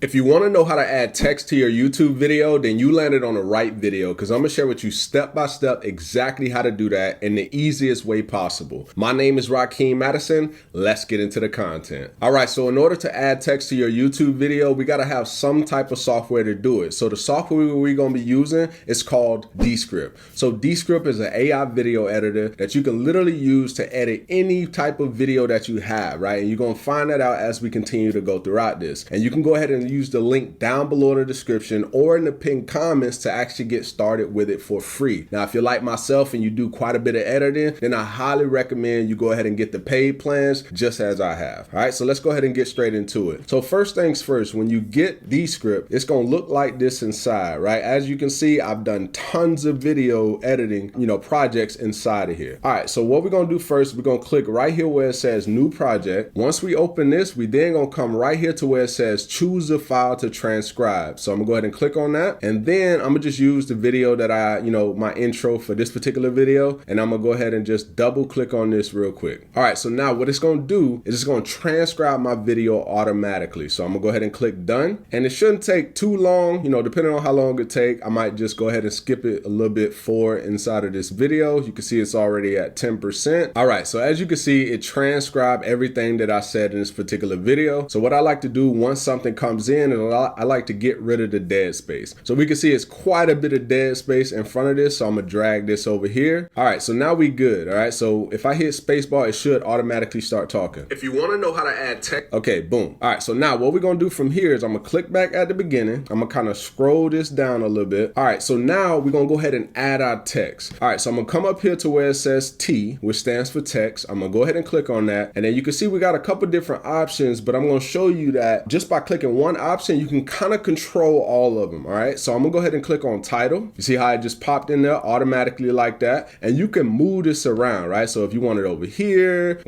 If you want to know how to add text to your YouTube video, then you landed on the right video because I'm going to share with you step by step exactly how to do that in the easiest way possible. My name is Rakeem Madison. Let's get into the content. All right, so in order to add text to your YouTube video, we got to have some type of software to do it. So the software we're going to be using is called Descript. So Descript is an AI video editor that you can literally use to edit any type of video that you have, right? And you're going to find that out as we continue to go throughout this. And you can go ahead and use the link down below in the description or in the pinned comments to actually get started with it for free. Now, if you're like myself and you do quite a bit of editing, then I highly recommend you go ahead and get the paid plans just as I have. All right, so let's go ahead and get straight into it. So first things first, when you get Descript, it's going to look like this inside, right? As you can see, I've done tons of video editing, projects inside of here. All right, so what we're going to do first, we're going to click right here where it says new project. Once we open this, we then going to come right here to where it says choose a file to transcribe. So I'm gonna go ahead and click on that. And then I'm gonna just use the video that my intro for this particular video. And I'm gonna go ahead and just double click on this real quick. All right, so now what it's gonna do is it's gonna transcribe my video automatically. So I'm gonna go ahead and click done. And it shouldn't take too long, depending on how long it take, I might just go ahead and skip it a little bit forward inside of this video. You can see it's already at 10%. All right, so as you can see, it transcribed everything that I said in this particular video. So what I like to do once something comes in, and I like to get rid of the dead space. So we can see it's quite a bit of dead space in front of this. So I'm gonna drag this over here. All right, so now we good. All right, so if I hit spacebar, it should automatically start talking. If you want to know how to add text, okay, boom. All right, so now what we're gonna do from here is I'm gonna click back at the beginning. I'm gonna kind of scroll this down a little bit. All right, so now we're gonna go ahead and add our text. All right, so I'm gonna come up here to where it says T, which stands for text. I'm gonna go ahead and click on that. And then you can see we got a couple different options, but I'm gonna show you that just by clicking one option, you can kind of control all of them. All right, so I'm gonna go ahead and click on title. You see how it just popped in there automatically like that, and you can move this around, right? So if you want it over here,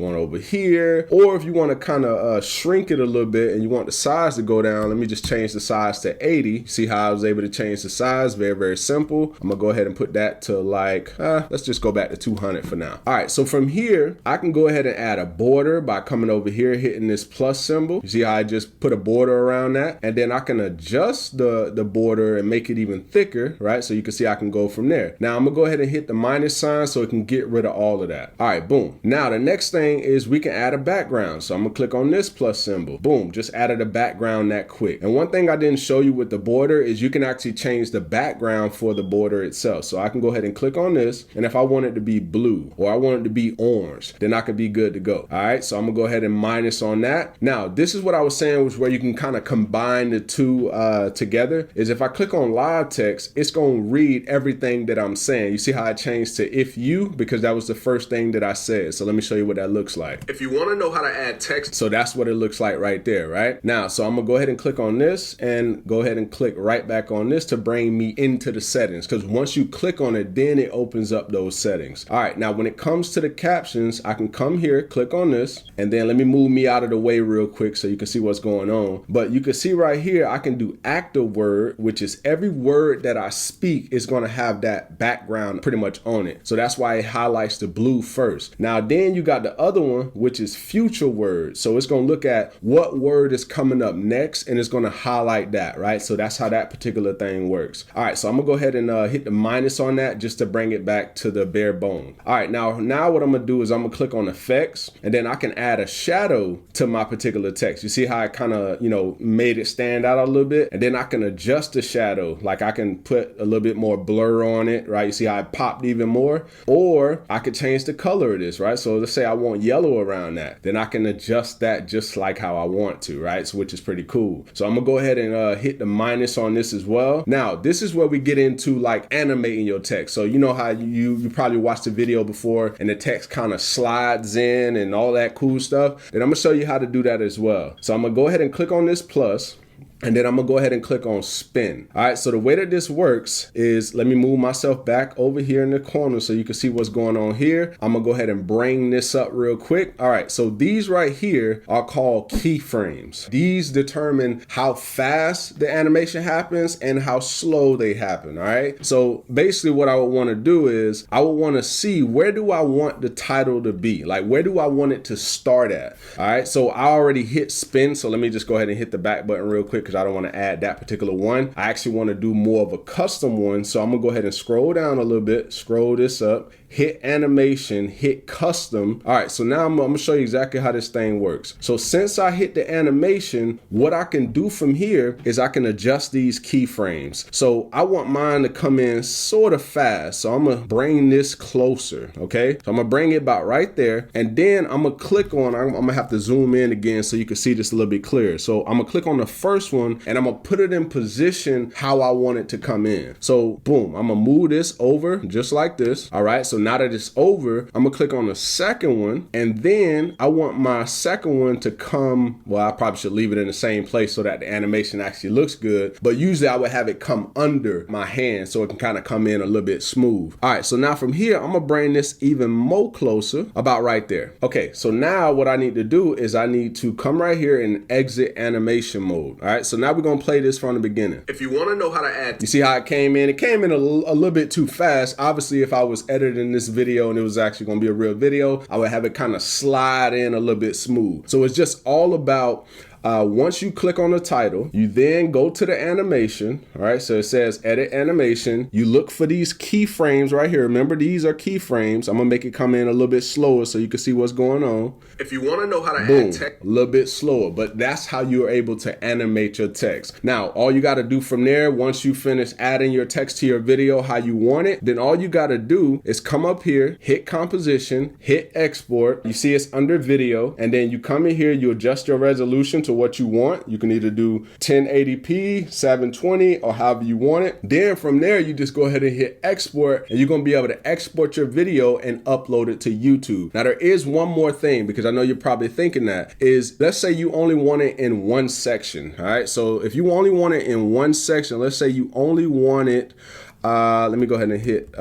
or if you want to kind of shrink it a little bit and you want the size to go down, let me just change the size to 80. See how I was able to change the size? Very, very simple. I'm gonna go ahead and put that to let's just go back to 200 for now. All right, so from here, I can go ahead and add a border by coming over here, hitting this plus symbol. You see how I just put a border around that, and then I can adjust the border and make it even thicker, right? So you can see I can go from there. Now I'm gonna go ahead and hit the minus sign so it can get rid of all of that. All right, boom. Now the next thing is we can add a background. So I'm gonna click on this plus symbol. Boom, just added a background that quick. And one thing I didn't show you with the border is you can actually change the background for the border itself. So I can go ahead and click on this, and if I want it to be blue or I want it to be orange, then I could be good to go. All right, so I'm gonna go ahead and minus on that. Now this is what I was saying, was where you can kind of combine the two together. Is if I click on live text, it's gonna read everything that I'm saying. You see how I changed to if you, because that was the first thing that I said. So let me show you what that looks like. If you want to know how to add text, so that's what it looks like right there, right? Now, so I'm gonna go ahead and click on this and go ahead and click right back on this to bring me into the settings, because once you click on it, then it opens up those settings. All right, now when it comes to the captions, I can come here, click on this, and then let me move me out of the way real quick so you can see what's going on. But you can see right here, I can do active word, which is every word that I speak is going to have that background pretty much on it. So that's why it highlights the blue first. Now then you got the other one, which is future words. So it's going to look at what word is coming up next, and it's going to highlight that, right? So that's how that particular thing works. All right, so I'm gonna go ahead and hit the minus on that just to bring it back to the bare bone. All right, now what I'm gonna do is I'm gonna click on effects, and then I can add a shadow to my particular text. You see how I kind of made it stand out a little bit, and then I can adjust the shadow. Like I can put a little bit more blur on it, right? You see how I popped even more, or I could change the color of this, right? So let's say I want yellow around that, then I can adjust that just like how I want to, right? So which is pretty cool. So I'm gonna go ahead and hit the minus on this as well. Now this is where we get into like animating your text. So you know how you probably watched the video before and the text kind of slides in and all that cool stuff. And I'm gonna show you how to do that as well. So I'm gonna go ahead and click on this plus, and then I'm gonna go ahead and click on spin. All right, so the way that this works is, let me move myself back over here in the corner so you can see what's going on here. I'm gonna go ahead and bring this up real quick. All right, so these right here are called keyframes. These determine how fast the animation happens and how slow they happen, all right? So basically what I would wanna do is, I would wanna see where do I want the title to be? Like where do I want it to start at? All right, so I already hit spin, so let me just go ahead and hit the back button real quick, because I don't want to add that particular one. I actually want to do more of a custom one. So I'm gonna go ahead and scroll down a little bit, scroll this up, hit animation, hit custom. All right, so now I'm gonna show you exactly how this thing works. So since I hit the animation, what I can do from here is I can adjust these keyframes. So I want mine to come in sort of fast. So I'm gonna bring this closer, okay? So I'm gonna bring it about right there. And then I'm gonna click on, I'm gonna have to zoom in again so you can see this a little bit clearer. So I'm gonna click on the first one and I'm gonna put it in position how I want it to come in. So boom, I'm gonna move this over just like this. All right, so now that it's over, I'm gonna click on the second one, and then I want my second one to come, well, I probably should leave it in the same place so that the animation actually looks good, but usually I would have it come under my hand so it can kind of come in a little bit smooth. All right, so now from here, I'm gonna bring this even more closer, about right there. Okay, so now what I need to do is I need to come right here and exit animation mode. All right, so now we're gonna play this from the beginning. If you wanna know how to add, you see how it came in? It came in a little bit too fast. Obviously, if I was editing this video and it was actually going to be a real video, I would have it kind of slide in a little bit smooth. So it's just all about once you click on the title, you then go to the animation. All right, so it says edit animation. You look for these keyframes right here. Remember, these are keyframes. I'm gonna make it come in a little bit slower so you can see what's going on. If you want to know how to add text, a little bit slower, but that's how you're able to animate your text. Now, all you got to do from there, once you finish adding your text to your video how you want it, then all you got to do is come up here, hit composition, hit export. You see it's under video, and then you come in here, you adjust your resolution to what you want. You can either do 1080p, 720, or however you want it. Then from there, you just go ahead and hit export, and you're going to be able to export your video and upload it to YouTube. Now, there is one more thing, because I know you're probably thinking that, is let's say you only want it in one section. All right, so if you only want it in one section, let's say you only want it, let me go ahead and hit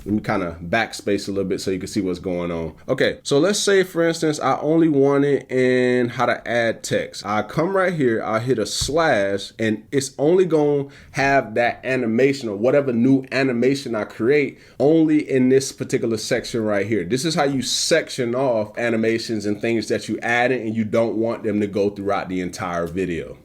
let me kind of backspace a little bit so you can see what's going on. Okay, so let's say, for instance, I only want it in how to add text. I come right here, I hit a slash, and it's only going to have that animation or whatever new animation I create only in this particular section right here. This is how you section off animations and things that you add in and you don't want them to go throughout the entire video.